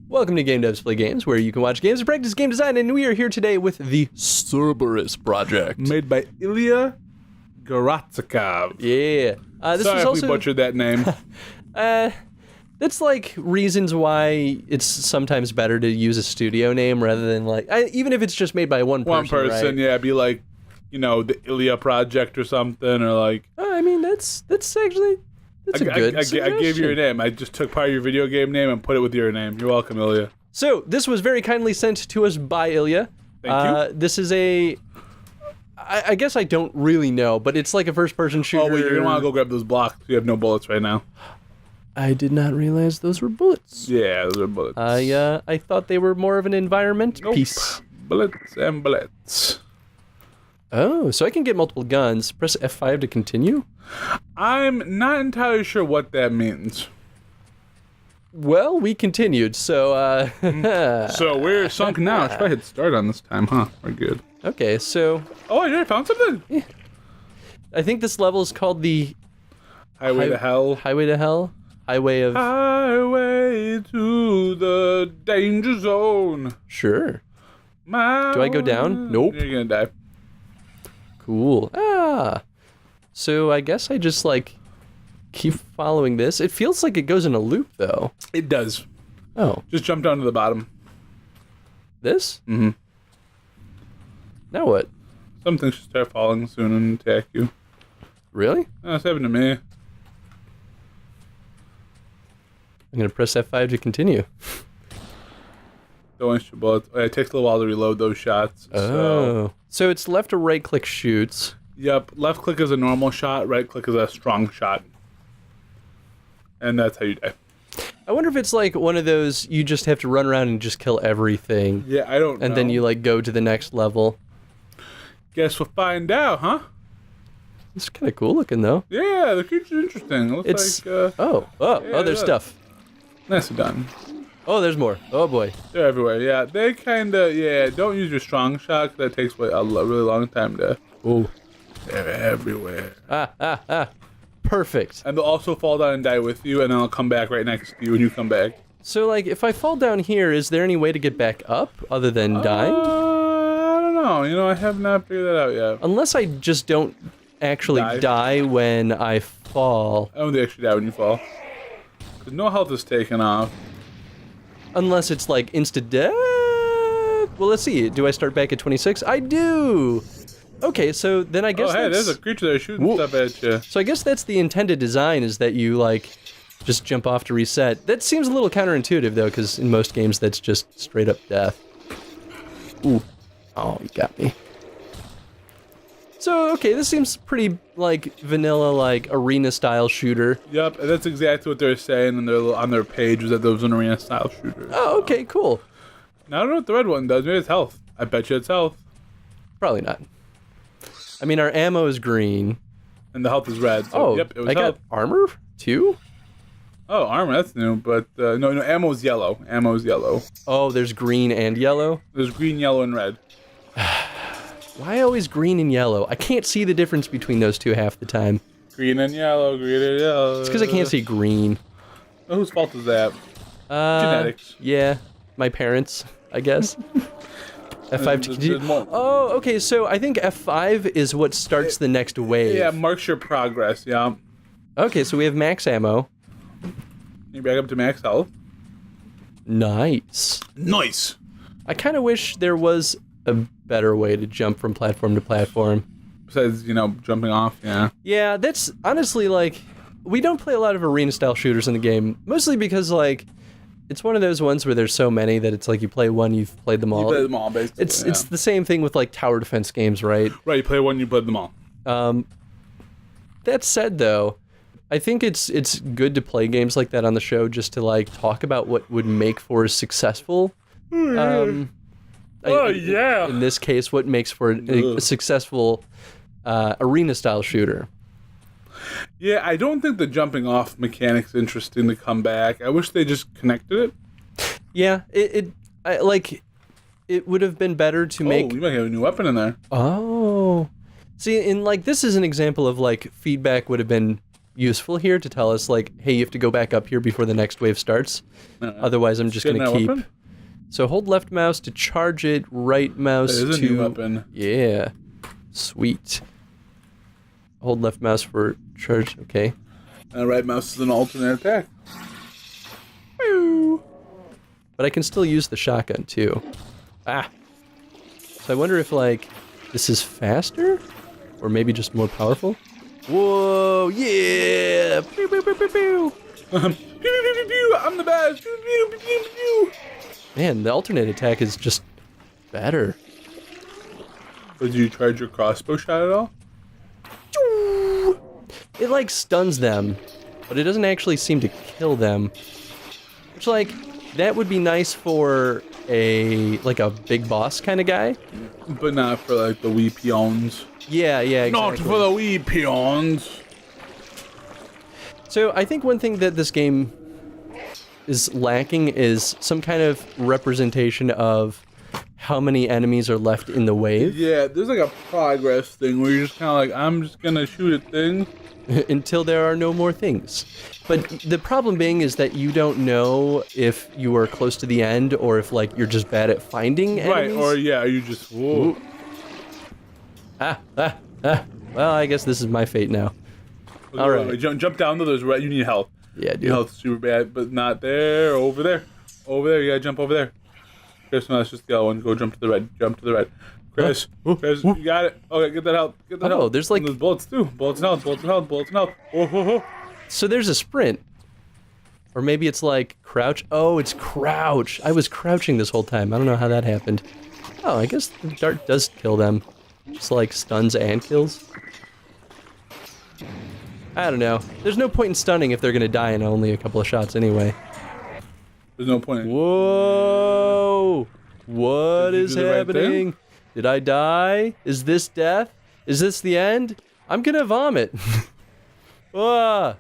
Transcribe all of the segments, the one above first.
Welcome to Game Devs Play Games, where you can watch games and practice game design, and we are here today with the Cerberus Project. Made by Ilya Garatzikov. Yeah. Sorry if we butchered that name. That's like reasons why it's sometimes better to use a studio name rather than even if it's just made by one person. One person, right? Yeah, be like, the Ilya Project or something, or like. I mean, that's actually. That's a good suggestion. I gave you your name. I just took part of your video game name and put it with your name. You're welcome, Ilya. So, this was very kindly sent to us by Ilya. Thank you. This is I guess I don't really know, but it's like a first-person shooter. Oh, wait, you're going to want to go grab those blocks. You have no bullets right now. I did not realize those were bullets. Yeah, those are bullets. I thought they were more of an environment piece. Bullets and bullets. Oh, so I can get multiple guns. Press F5 to continue? I'm not entirely sure what that means. Well, we continued, so, So we're sunk now. Should I hit start on this time, huh? We're good. Okay, so... Oh, I found something! Yeah. I think this level is called the... Highway to Hell. Highway to Hell? Highway of... Highway to the danger zone. Sure. Do I go down? Nope. You're gonna die. Cool. So I guess I just, keep following this. It feels like it goes in a loop, though. It does. Oh. Just jump down to the bottom. This? Mm-hmm. Now what? Something should start falling soon and attack you. Really? Oh, it's happened to me. I'm going to press F5 to continue. Don't waste your bullets. It takes a little while to reload those shots. Oh. So it's left or right click shoots. Yep. Left click is a normal shot. Right click is a strong shot. And that's how you die. I wonder if it's like one of those, you just have to run around and just kill everything. Yeah, I don't know. And then you go to the next level. Guess we'll find out, huh? It's kind of cool looking, though. Yeah, the creature's interesting. It looks like... there's stuff. Nicely done. Oh, there's more. Oh, boy. They're everywhere, yeah. They kind of, don't use your strong shot, because that takes a really long time to... Ooh. They're everywhere. Perfect. And they'll also fall down and die with you, and then I'll come back right next to you when you come back. So, if I fall down here, is there any way to get back up other than dying? I don't know. I have not figured that out yet. Unless I just don't actually die when I fall. I don't think you actually die when you fall. Because no health is taken off. Unless it's instant death? Well, let's see. Do I start back at 26? I do! Okay, so then I guess there's a creature there shooting stuff at you. So I guess that's the intended design, is that you, just jump off to reset. That seems a little counterintuitive, though, because in most games that's just straight-up death. Ooh. Oh, you got me. So, okay, this seems pretty, vanilla, arena-style shooter. Yep, and that's exactly what they're saying on their page, is that there was an arena-style shooter. Oh, okay, cool. Now, I don't know what the red one does. Maybe it's health. I bet you it's health. Probably not. I mean, our ammo is green. And the health is red. So, yep, it was health. Got armor, too? Oh, armor, that's new, but no, ammo is yellow. Ammo is yellow. Oh, there's green and yellow? There's green, yellow, and red. Why always green and yellow? I can't see the difference between those two half the time. Green and yellow, green and yellow. It's because I can't see green. Well, whose fault is that? Genetics. Yeah, my parents, I guess. F5 to continue. Oh, okay, so I think F5 is what starts the next wave. Yeah, marks your progress, yeah. Okay, so we have max ammo. You back up to max health. Nice. Nice. I kind of wish there was a better way to jump from platform to platform. Besides, jumping off, yeah. Yeah, that's honestly, we don't play a lot of arena-style shooters in the game, mostly because, it's one of those ones where there's so many that it's you play one, you've played them all. You play them all, basically. It's the same thing with, tower defense games, right? Right, you play one, you play them all. That said, though, I think it's good to play games like that on the show just to, talk about what would make for a successful... In this case, what makes for a successful arena-style shooter. Yeah, I don't think the jumping off mechanic's interesting to come back. I wish they just connected it. Yeah, it would have been better to make... Oh, you might have a new weapon in there. Oh. See, this is an example of, feedback would have been useful here to tell us, like, hey, you have to go back up here before the next wave starts. Otherwise, I'm just going to keep... Weapon? So hold left mouse to charge it, right mouse That is a to... new weapon. Yeah. Sweet. Hold left mouse for charge, okay. Right mouse is an alternate attack. But I can still use the shotgun, too. Ah. So I wonder if, like, this is faster? Or maybe just more powerful? Whoa, yeah! Pew, pew, pew, pew, pew. Pew, pew, pew, pew, I'm the best! Pew, pew, pew, pew, pew. Man, the alternate attack is just better. Did you charge your crossbow shot at all? It, like, stuns them, but it doesn't actually seem to kill them. Which, like, that would be nice for like a big boss kind of guy. But not for, like, the wee peons. Yeah, exactly. Not for the wee peons. So I think one thing that this game is lacking is some kind of representation of how many enemies are left in the wave. Yeah, there's like a progress thing where you're just kind of like, I'm just gonna shoot at things. Until there are no more things. But the problem being is that you don't know if you are close to the end or if, like, you're just bad at finding enemies. Right, or yeah, you just, whoa. Well, I guess this is my fate now. Okay, All right. wait, jump down to those, right? You need health. Yeah, dude. Your health's super bad, but not there. Over there. Over there. You gotta jump over there. Chris, no, that's just the other one. Go jump to the red. Jump to the red. Chris, Chris, you got it. Okay, get that health. Get that health. Oh, there's like... And there's bullets too. Bullets and health. Bullets and health. Bullets and health. Oh, ho, ho. So there's a sprint. Or maybe it's like crouch. Oh, it's crouch. I was crouching this whole time. I don't know how that happened. Oh, I guess the dart does kill them. Just like stuns and kills. I don't know. There's no point in stunning if they're gonna die in only a couple of shots anyway. There's no point. Whoa! What is do the right happening? Did I die? Is this death? Is this the end? I'm gonna vomit. Ah!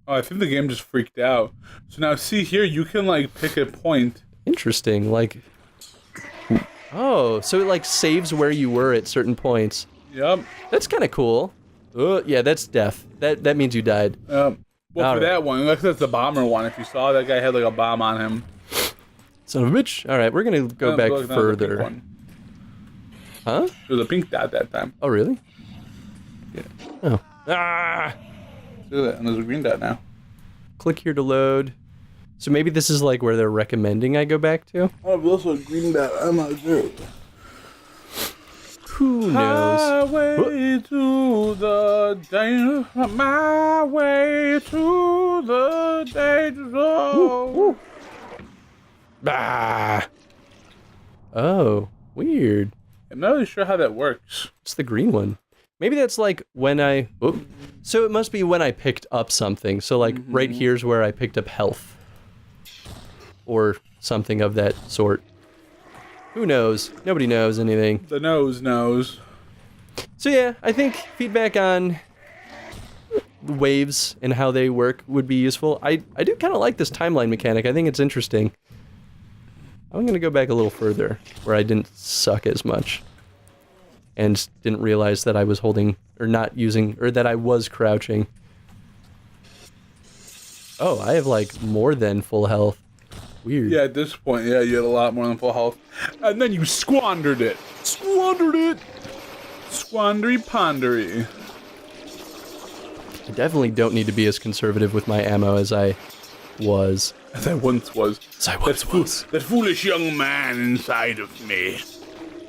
Oh, I think the game just freaked out. So now, see here, you can like pick a point. Interesting. Like, oh, so it like saves where you were at certain points. Yep. That's kind of cool. Yeah, that's death. That means you died. Well, All for right. that one, that's the bomber one. If you saw, that guy had like a bomb on him. Son of a bitch. All right, we're gonna go back Look, that was the pink further. one. Huh? There was a pink dot that time. Oh, really? Yeah. Oh. Ah! Look at that, and there's a green dot now. Click here to load. So maybe this is like where they're recommending I go back to? Oh, there's also a green dot. I'm not sure. Who knows? Highway to the danger, my way to the danger zone. Ah! Oh, weird. I'm not really sure how that works. It's the green one. Maybe that's like when I... Oop. So it must be when I picked up something. So like right here's where I picked up health. Or something of that sort. Who knows? Nobody knows anything. The nose knows. So yeah, I think feedback on waves and how they work would be useful. I do kind of like this timeline mechanic. I think it's interesting. I'm going to go back a little further where I didn't suck as much. And didn't realize that I was holding, or not using, or that I was crouching. Oh, I have like more than full health. Weird. Yeah, at this point, yeah, you had a lot more than full health. And then you squandered it. Squandered it. Squandery pondery. I definitely don't need to be as conservative with my ammo as I was. As I once was. As I once was. That foolish young man inside of me.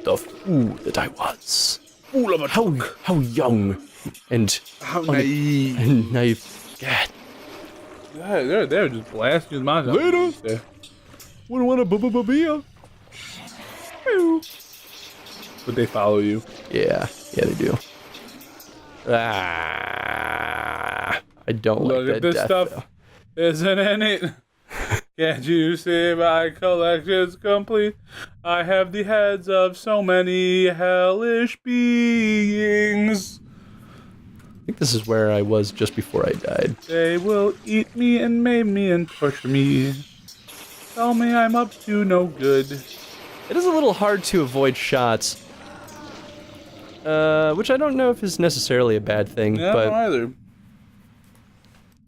The fool that I was. Fool of a How young and How naive. and naive. God. Yeah, they're just blasting his mind. Later. Want a bubba. But they follow you. Yeah, they do. Ah, I don't Look like at that this death, stuff. though. Isn't it neat? Can't you see my collection's complete? I have the heads of so many hellish beings. I think this is where I was just before I died. They will eat me and maim me and torture me. Tell me I'm up to no good. It is a little hard to avoid shots. which I don't know if is necessarily a bad thing, Yeah, but I don't either.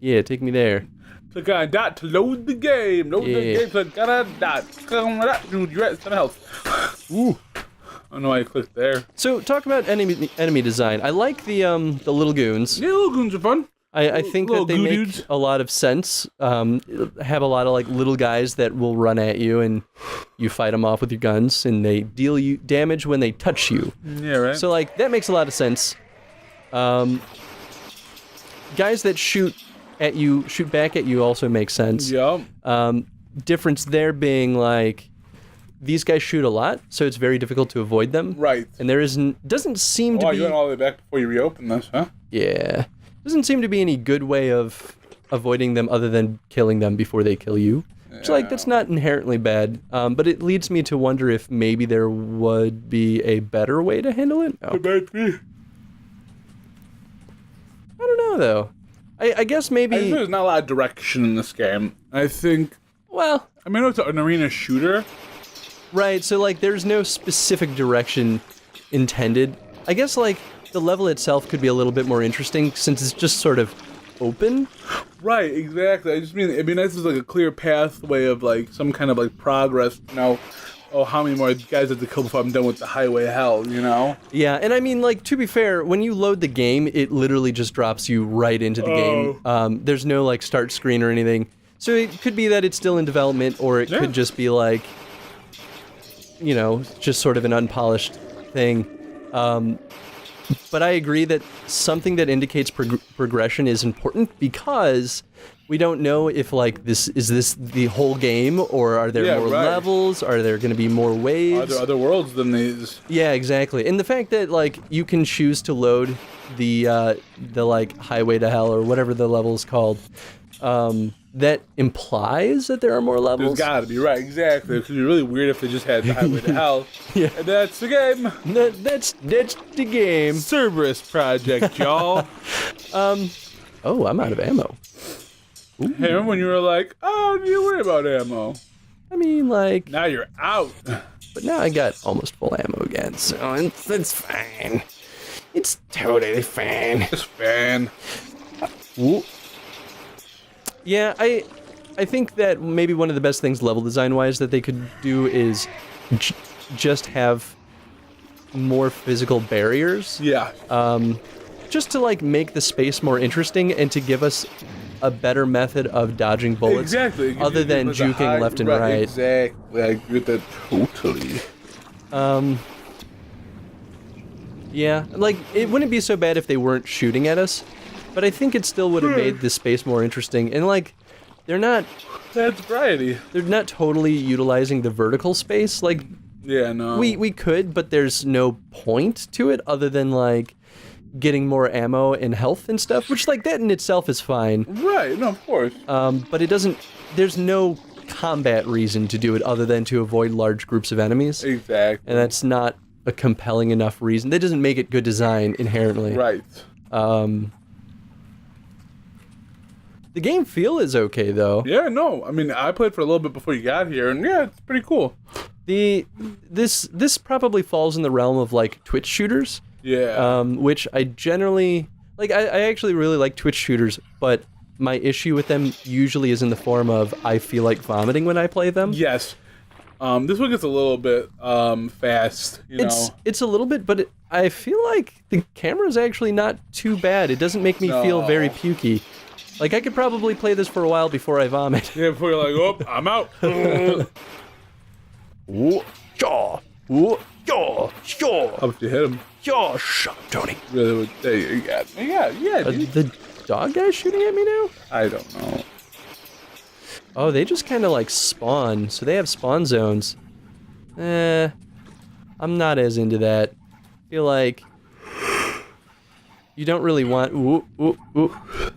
yeah, take me there. Click on a dot to load the game. Load the game. Click on a dot. Click on a dot. Dude, you're at 7 health. Ooh. I don't know why I clicked there. So talk about enemy design. I like the little goons. Yeah, little goons are fun. I think that they make dudes. a lot of sense. Have a lot of like little guys that will run at you and you fight them off with your guns and they deal you damage when they touch you. Yeah, right. So like that makes a lot of sense. Guys that shoot back at you also makes sense. Yeah. Difference there being like these guys shoot a lot, so it's very difficult to avoid them. Right. And there doesn't seem to Oh, be. you went all the way back before you reopened this, huh? Yeah. Doesn't seem to be any good way of avoiding them other than killing them before they kill you. Which, like, that's not inherently bad, but it leads me to wonder if maybe there would be a better way to handle it. Oh. It might be. I don't know, though. I guess maybe... I think there's not a lot of direction in this game. I think... Well... I mean, it's an arena shooter. Right, so, like, there's no specific direction intended. I guess, like, the level itself could be a little bit more interesting since it's just sort of open. Right, exactly. I just mean, it'd be nice if there's, like, a clear pathway of, like, some kind of, like, progress, you know? Oh, how many more guys have to kill before I'm done with the highway hell, you know? Yeah, and I mean, like, to be fair, when you load the game, it literally just drops you right into the game. There's no, like, start screen or anything. So it could be that it's still in development, or it could just be, like, you know, just sort of an unpolished thing. But I agree that something that indicates progression is important because we don't know if, like, this is the whole game, or are there more levels? Are there going to be more waves? Are there other worlds than these? Yeah, exactly. And the fact that, like, you can choose to load the like highway to hell or whatever the level is called, that implies that there are more levels. There's gotta be, right, exactly. It could be really weird if they just had the highway to hell. Yeah. And that's the game. That's the game. Cerberus Project, y'all. Oh, I'm out of ammo. Hey, remember when you were like, oh, don't you worry about ammo? I mean, like... Now you're out. But now I got almost full ammo again, so it's fine. It's totally fine. It's fine. Ooh. Yeah, I think that maybe one of the best things level design-wise that they could do is just have more physical barriers. Yeah. Just to, like, make the space more interesting and to give us a better method of dodging bullets. Exactly. Other than juking left and right. Exactly. I agree with that totally. Yeah, like, it wouldn't be so bad if they weren't shooting at us, but I think it still would have made the space more interesting. And, like, they're not... That's variety. They're not totally utilizing the vertical space. Like, yeah, no. We could, but there's no point to it other than, like, getting more ammo and health and stuff, which, like, that in itself is fine. Right, no, of course. But it doesn't... There's no combat reason to do it other than to avoid large groups of enemies. Exactly. And that's not a compelling enough reason. That doesn't make it good design inherently. Right. The game feel is okay, though. Yeah, no. I mean, I played for a little bit before you got here, and yeah, it's pretty cool. This probably falls in the realm of, like, Twitch shooters. Yeah. Which I generally... Like, I actually really like Twitch shooters, but my issue with them usually is in the form of I feel like vomiting when I play them. Yes. This one gets a little bit fast, you know. It's a little bit, but I feel like the camera's actually not too bad. It doesn't make me feel very pukey. Like, I could probably play this for a while before I vomit. Yeah, before you're like, oh, I'm out. How about you hit him? Shut up, Tony. Really, there you got me. Yeah, dude. The dog guy's shooting at me now? I don't know. Oh, they just kind of, like, spawn. So they have spawn zones. I'm not as into that. I feel like you don't really want... Ooh. You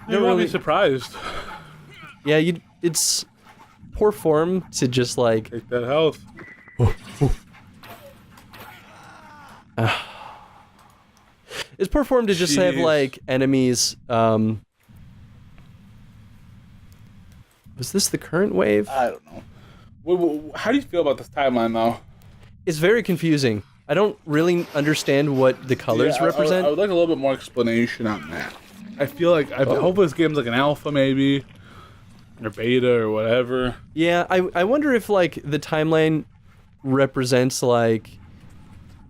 don't really be surprised. Yeah, it's poor form to just, like... Take that health. It's poor form to just have, like, enemies... Was this the current wave? I don't know. How do you feel about this timeline, though? It's very confusing. I don't really understand what the colors represent. I would like a little bit more explanation on that. I feel like hopefully this game's like an alpha maybe, or beta or whatever. Yeah, I wonder if like the timeline represents like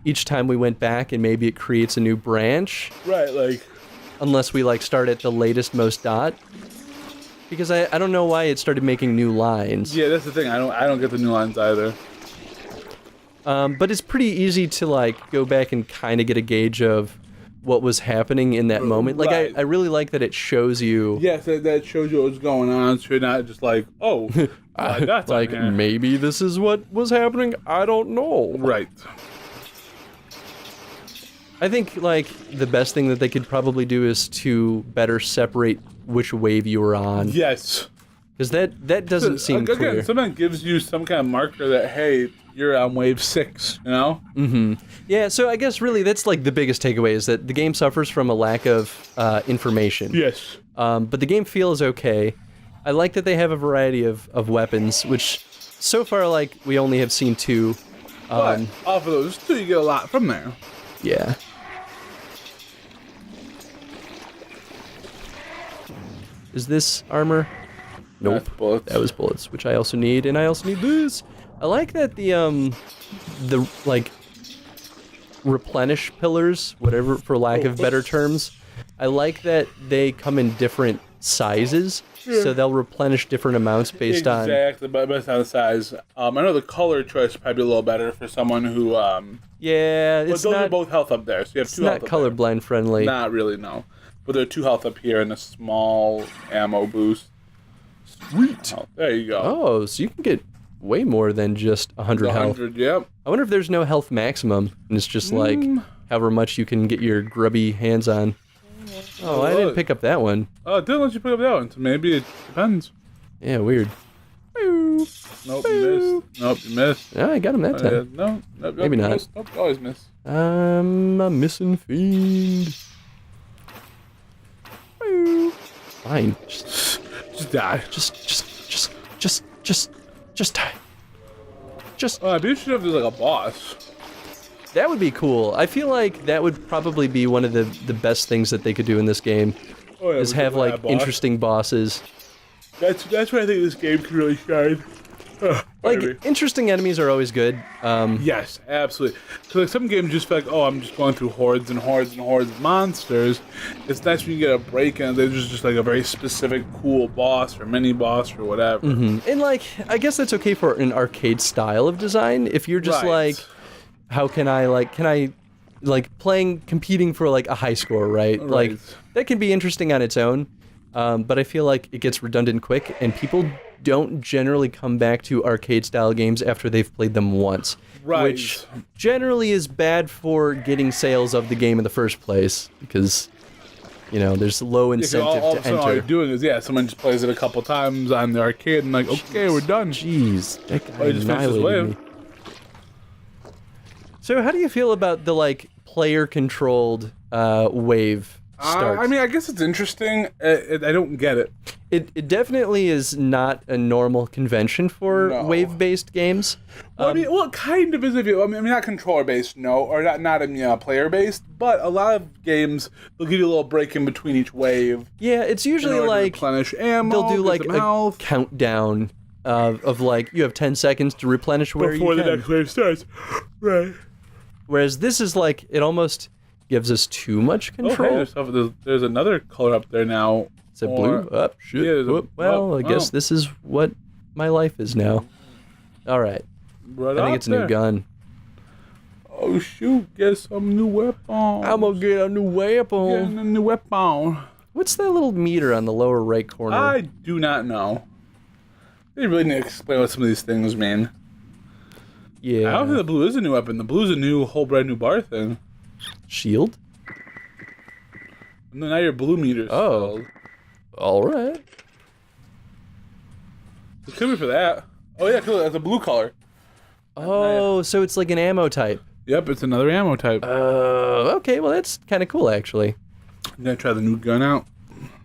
each time we went back and maybe it creates a new branch. Right, like unless we like start at the latest most dot. Because I don't know why it started making new lines. Yeah, that's the thing. I don't get the new lines either. But it's pretty easy to like go back and kind of get a gauge of what was happening in that moment. Like right. I really like that it shows you. Yes, that shows you what's going on. So you're not just like, oh, that's like maybe this is what was happening. I don't know. Right. I think like the best thing that they could probably do is to better separate which wave you were on. Yes. Because that doesn't seem clear. Again, someone gives you some kind of marker that, hey, you're on wave 6, you know? Mm-hmm. Yeah, so I guess really that's like the biggest takeaway is that the game suffers from a lack of information. Yes. But the game feels okay. I like that they have a variety of weapons, which so far like we only have seen 2. But off of those 2, you get a lot from there. Yeah. Is this armor? Nope. That's bullets. That was bullets, which I also need, and I also need this. I like that the like replenish pillars, whatever for lack of better terms. I like that they come in different sizes, so they'll replenish different amounts based on exactly, based on the size. I know the color choice would probably be a little better for someone who yeah, it's but those not are both health up there, so you have it's 2 not health up there. colorblind friendly. Not really, no. But there are 2 health up here and a small ammo boost. Sweet. Oh, there you go. Oh, so you can get way more than just 100 health. 100, yep. I wonder if there's no health maximum, and it's just like however much you can get your grubby hands on. Oh, I didn't pick up that one. Oh, it didn't let you pick up that one, so maybe it depends. Yeah, weird. Nope, you missed. Nope, you missed. Yeah, I got him that time. Nope, Maybe not. Missed. Nope, you always miss. I'm a missing fiend. Fine. Just die. Just die. Just. I'd be interested if there's like a boss. That would be cool. I feel like that would probably be one of the best things that they could do in this game. Oh, yeah, is have like interesting bosses. That's where I think this game can really shine. Like interesting enemies are always good. Yes, absolutely. So like some games just feel like, oh, I'm just going through hordes and hordes and hordes of monsters. It's nice when you get a break and there's just like a very specific cool boss or mini boss or whatever. Mm-hmm. And like I guess that's okay for an arcade style of design. If you're just like, how can I competing for like a high score, right? Like that can be interesting on its own. But I feel like it gets redundant quick, and people don't generally come back to arcade-style games after they've played them once. Right. Which generally is bad for getting sales of the game in the first place, because, you know, there's low incentive all to of a sudden enter. all you're doing is, someone just plays it a couple times on the arcade and like, okay, we're done. Jeez, that guy just finished his annihilated me. So how do you feel about the, like, player-controlled wave start? I mean, I guess it's interesting. I don't get it. It definitely is not a normal convention for wave-based games. Well, I mean, well, it kind of is. If you, I mean, not controller-based, no, or not player-based. But a lot of games they'll give you a little break in between each wave. Yeah, it's usually like replenish ammo. They'll do like a health. countdown of like you have 10 segens to replenish where before you can. the next wave starts. Right. Whereas this is like it almost gives us too much control. Oh, hey, there's another color up there now. Is it blue? Up, shoot. Yeah, well, I guess this is what my life is now. All right. Right I think it's a new gun. Oh shoot! Get some new weapon. I'm gonna get a new weapon. Getting a new weapon. What's that little meter on the lower right corner? I do not know. They really need to explain what some of these things mean. Yeah. I don't think the blue is a new weapon. The blue is a new, whole brand new bar thing. Shield? And then now your blue meter's filled. All right. It could be for that. Oh yeah, cool. That's a blue color. Oh, so it's like an ammo type. Yep, it's another ammo type. Okay, well that's kind of cool actually. I'm gonna try the new gun out.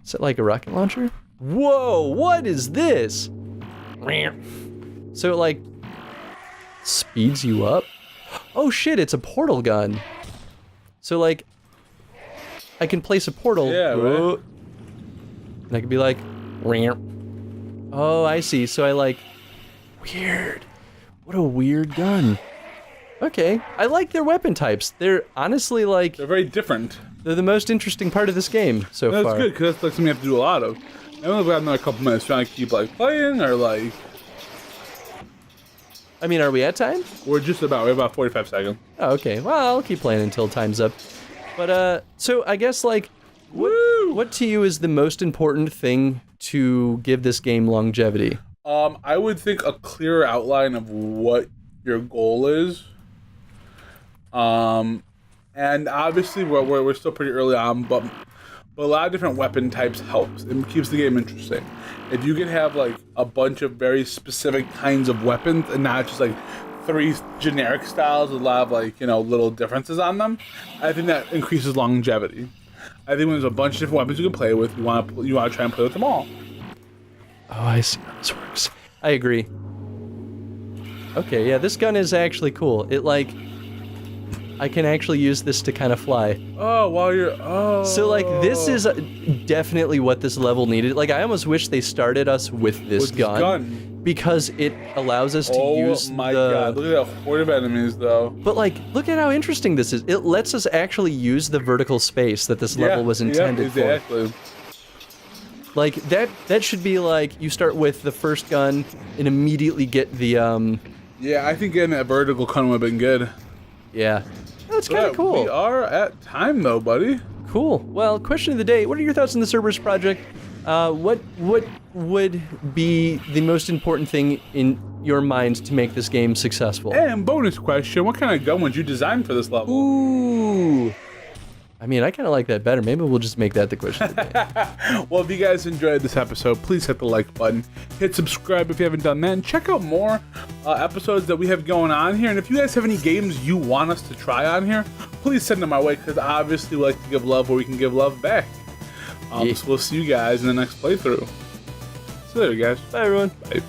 Is it like a rocket launcher? Whoa, what is this? So it like speeds you up? Oh shit, it's a portal gun. So like, I can place a portal. Yeah, right. And I can be like, "Meow." Oh, I see. So I like, weird. What a weird gun. Okay, I like their weapon types. They're honestly like, They're very different. they're the most interesting part of this game so That's far. good, because that's like something you have to do a lot of. I only got another couple minutes trying to keep like playing, or like I mean, are we at time? we're about 45 seconds. Oh, okay. Well, I'll keep playing until time's up. But so I guess like, what to you is the most important thing to give this game longevity? I would think a clearer outline of what your goal is. And obviously we're still pretty early on, but a lot of different weapon types helps. It keeps the game interesting. If you can have like a bunch of very specific kinds of weapons and not just like 3 generic styles with a lot of like, little differences on them, I think that increases longevity. I think when there's a bunch of different weapons you can play with, you want to try and play with them all. Oh, I see how this works. I agree. Okay, yeah, this gun is actually cool. It like, I can actually use this to kind of fly. Oh, while you're So like, this is definitely what this level needed. Like, I almost wish they started us with this gun because it allows us to use Oh my god, look at that horde of enemies though. But like, look at how interesting this is. It lets us actually use the vertical space that this level was intended for. Like, that should be like, you start with the first gun and immediately get the, Yeah, I think getting that vertical kind would have been good. yeah. That's kind of cool. We are at time though, buddy. Cool. Well, question of the day, what are your thoughts on the Cerberus Project? What would be the most important thing in your mind to make this game successful? And bonus question, what kind of gun would you design for this level? Ooh. I mean, I kind of like that better. Maybe we'll just make that the question of the day. Well, if you guys enjoyed this episode, please hit the like button. Hit subscribe if you haven't done that. And check out more episodes that we have going on here. And if you guys have any games you want us to try on here, please send them my way, because obviously we like to give love where we can give love back. So we'll see you guys in the next playthrough. See you later, guys. Bye, everyone. Bye.